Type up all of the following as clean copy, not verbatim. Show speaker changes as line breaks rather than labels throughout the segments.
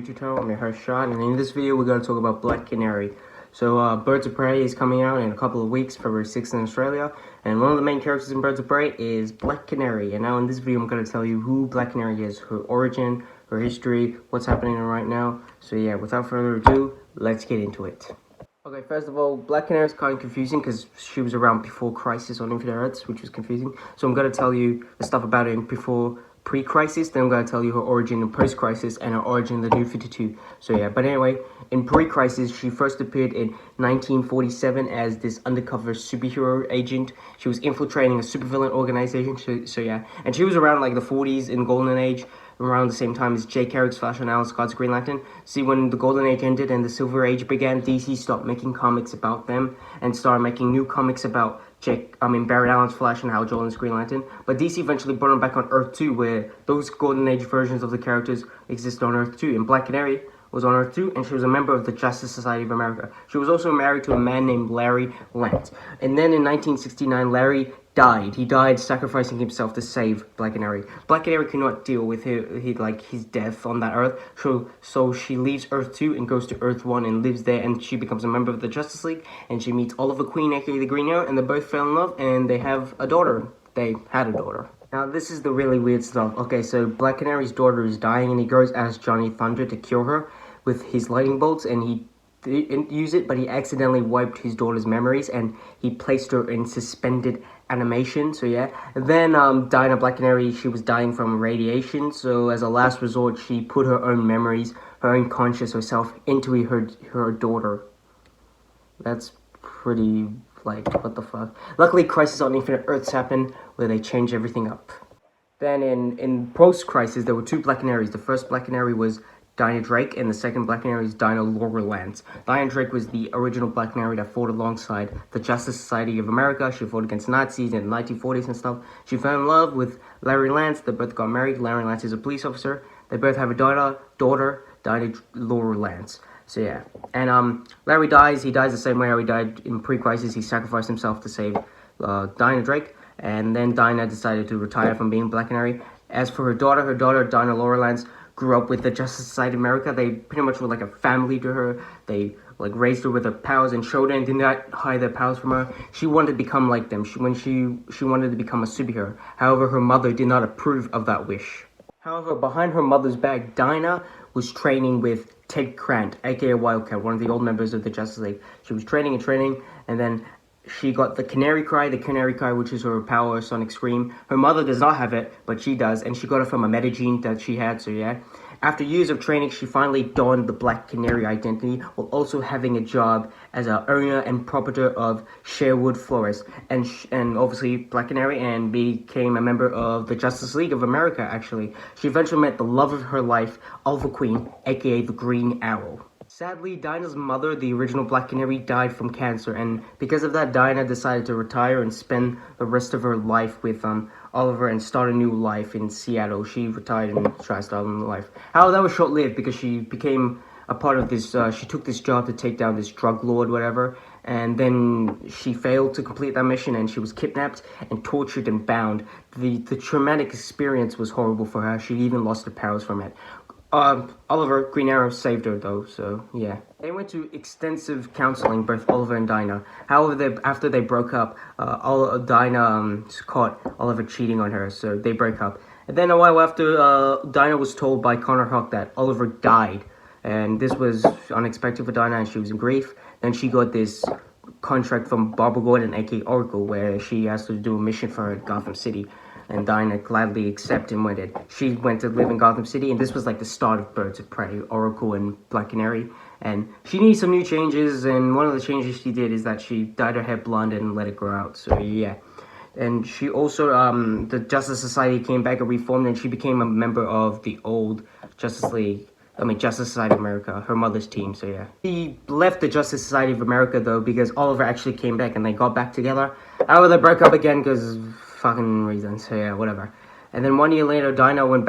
YouTube channel. I'm your host Sean, and in this video we're going to talk about Black Canary. So Birds of Prey is coming out in a couple of weeks, February 6th in Australia, and one of the main characters in Birds of Prey is Black Canary. And now in this video I'm going to tell you who Black Canary is, her origin, her history, what's happening right now. So yeah, without further ado, let's get into it. Okay, first of all, Black Canary is kind of confusing because she was around before Crisis on Infinite Earths, which was confusing. So I'm going to tell you the stuff about it in pre-Crisis, then I'm going to tell you her origin in post-Crisis and her origin in the New 52. So yeah, but anyway, in pre-Crisis, she first appeared in 1947 as this undercover superhero agent. She was infiltrating a supervillain organization, so yeah. And she was around like the 40s in Golden Age, around the same time as Jay Garrick's Flash and Alan Scott's Green Lantern. See, when the Golden Age ended and the Silver Age began, DC stopped making comics about them and started making new comics about Barry Allen's Flash and Hal Jordan's Green Lantern. But DC eventually brought them back on Earth 2, where those Golden Age versions of the characters exist on Earth 2. And Black Canary was on Earth 2, and she was a member of the Justice Society of America. She was also married to a man named Larry Lance. And then in 1969, Larry died. He died sacrificing himself to save Black Canary. Black Canary could not deal with his death on that Earth, so she leaves Earth 2 and goes to Earth 1 and lives there, and she becomes a member of the Justice League, and she meets Oliver Queen, aka the Green Arrow, and they both fell in love, and they have a daughter. They had a daughter. Now, this is the really weird stuff. Okay, so Black Canary's daughter is dying, and he goes as Johnny Thunder to cure her with his lightning bolts, and he didn't use it, but he accidentally wiped his daughter's memories, and he placed her in suspended animation. So yeah, and then Dinah, Black Canary, she was dying from radiation, so as a last resort she put her own memories, her own conscious herself into her daughter. That's pretty, like, what the fuck. Luckily, Crisis on Infinite Earths happened where they changed everything up. Then in post-Crisis there were two Black Canaries. The first Black Canary was Dinah Drake, and the second Black Canary is Dinah Laura Lance. Dinah Drake was the original Black Canary that fought alongside the Justice Society of America. She fought against Nazis in the 1940s and stuff. She fell in love with Larry Lance. They both got married. Larry Lance is a police officer. They both have a daughter, Dinah Laura Lance. So yeah, and Larry dies. He dies the same way Larry died in pre-Crisis. He sacrificed himself to save Dinah Drake, and then Dinah decided to retire from being Black Canary. As for her daughter, Dinah Laura Lance, grew up with the Justice Society of America. They pretty much were like a family to her. They like raised her with their powers and showed her and did not hide their powers from her. She wanted to become like them. She wanted to become a superhero. However, her mother did not approve of that wish. However, behind her mother's back, Dinah was training with Ted Krant, aka Wildcat, one of the old members of the Justice League. She was training, and then she got the Canary Cry, which is her power, Sonic Scream. Her mother does not have it, but she does, and she got it from a metagene that she had, so yeah. After years of training, she finally donned the Black Canary identity, while also having a job as an owner and proprietor of Sherwood Forest, and obviously Black Canary, and became a member of the Justice League of America, actually. She eventually met the love of her life, Oliver Queen, aka the Green Arrow. Sadly, Dinah's mother, the original Black Canary, died from cancer, and because of that, Dinah decided to retire and spend the rest of her life with Oliver and start a new life in Seattle. She retired and tried to start a new life. However, that was short-lived because she became a part of this, she took this job to take down this drug lord, whatever, and then she failed to complete that mission, and she was kidnapped and tortured and bound. The traumatic experience was horrible for her. She even lost her powers from it. Oliver, Green Arrow, saved her though, so yeah. They went to extensive counseling, both Oliver and Dinah. However, after they broke up, Dinah caught Oliver cheating on her, so they break up. And then a while after, Dinah was told by Connor Hawk that Oliver died, and this was unexpected for Dinah, and she was in grief. Then she got this contract from Barbara Gordon, aka Oracle, where she has to do a mission for her at Gotham City. And Dinah gladly accepted and went it. She went to live in Gotham City, and this was like the start of Birds of Prey, Oracle and Black Canary. And she needs some new changes, and one of the changes she did is that she dyed her hair blonde and let it grow out, so yeah. And she also, the Justice Society came back and reformed, and she became a member of the old Justice Society of America, her mother's team, so yeah. She left the Justice Society of America, though, because Oliver actually came back, and they got back together. However, they broke up again, because fucking reasons, so yeah, whatever. And then 1 year later, Dinah went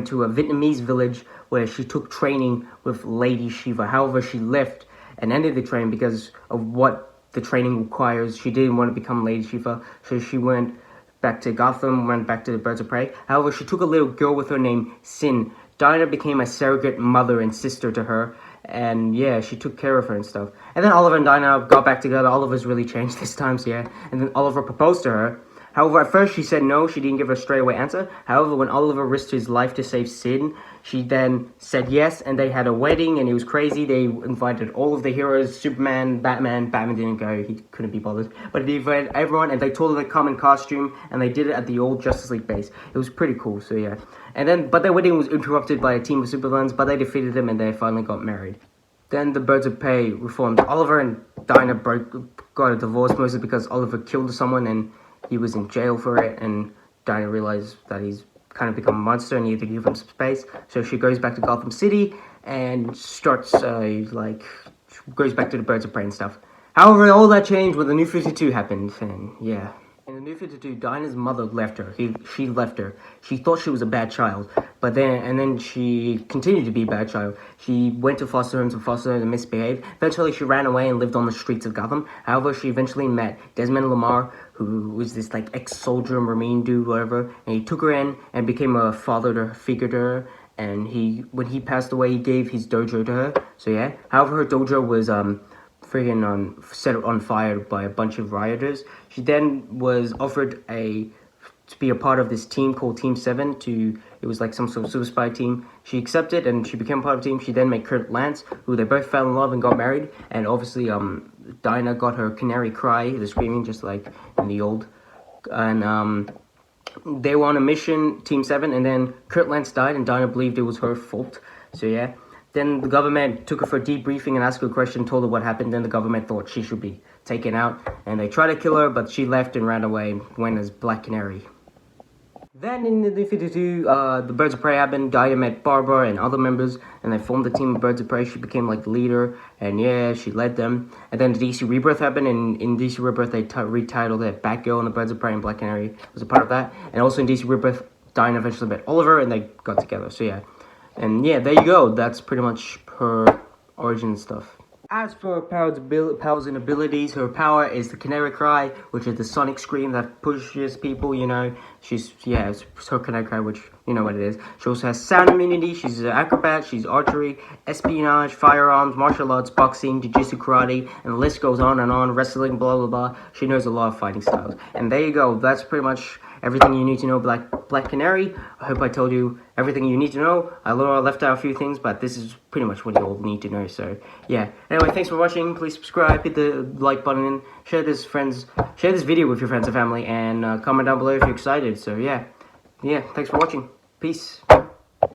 to a Vietnamese village where she took training with Lady Shiva. However, she left and ended the training because of what the training requires. She didn't want to become Lady Shiva, so she went back to Gotham, went back to the Birds of Prey. However, she took a little girl with her named Sin Dinah became a surrogate mother and sister to her, and yeah, she took care of her and stuff. And then Oliver and Dinah got back together. Oliver's really changed this time, so yeah. And then Oliver proposed to her. However, at first she said no. She didn't give a straightaway answer. However, when Oliver risked his life to save Sid, she then said yes, and they had a wedding, and it was crazy. They invited all of the heroes, Superman, Batman. Batman didn't go, he couldn't be bothered. But they invited everyone, and they told them to come in costume, and they did it at the old Justice League base. It was pretty cool, so yeah. And then, but their wedding was interrupted by a team of supervillains, but they defeated them, and they finally got married. Then the Birds of Prey reformed. Oliver and Dinah got a divorce, mostly because Oliver killed someone, and he was in jail for it, and Dinah realized that he's kind of become a monster and needed to give him some space. So she goes back to Gotham City and starts, goes back to the Birds of Prey and stuff. However, all that changed when the New 52 happened, and yeah. In the New 52, Dinah's mother left her. She left her. She thought she was a bad child, but then she continued to be a bad child. She went to foster homes and misbehaved. Eventually, she ran away and lived on the streets of Gotham. However, she eventually met Desmond Lamar, who was this like ex-soldier, marine dude, whatever, and he took her in and became a father figure to her. And when he passed away, he gave his dojo to her. So yeah. However, her dojo was set on fire by a bunch of rioters. She then was offered to be a part of this team called Team 7. It was like some sort of super spy team. She accepted and she became part of the team. She then met Kurt Lance, who they both fell in love and got married. And obviously, Dinah got her canary cry, the screaming, just like in the old. And they were on a mission, Team 7, and then Kurt Lance died, and Dinah believed it was her fault. So yeah. Then the government took her for a debriefing and asked her a question, told her what happened. Then the government thought she should be taken out. And they tried to kill her, but she left and ran away and went as Black Canary. Then in the New 52, the Birds of Prey happened. Dinah met Barbara and other members, and they formed the team of Birds of Prey. She became like the leader, and yeah, she led them. And then the DC Rebirth happened, and in DC Rebirth, they retitled it Batgirl, and the Birds of Prey and Black Canary was a part of that. And also in DC Rebirth, Dinah eventually met Oliver, and they got together, so yeah. And yeah, there you go. That's pretty much her origin stuff. As for her powers and abilities, her power is the Canary Cry, which is the sonic scream that pushes people, you know. It's her Canary Cry, which, you know what it is. She also has sound immunity, she's an acrobat, she's archery, espionage, firearms, martial arts, boxing, jiu-jitsu, karate, and the list goes on, wrestling, blah, blah, blah. She knows a lot of fighting styles. And there you go. That's pretty much everything you need to know Black Canary. I hope I told you everything you need to know. I left out a few things, but this is pretty much what you all need to know. So yeah. Anyway, thanks for watching. Please subscribe, hit the like button, share this video with your friends and family, and comment down below if you're excited. So yeah. Thanks for watching. Peace.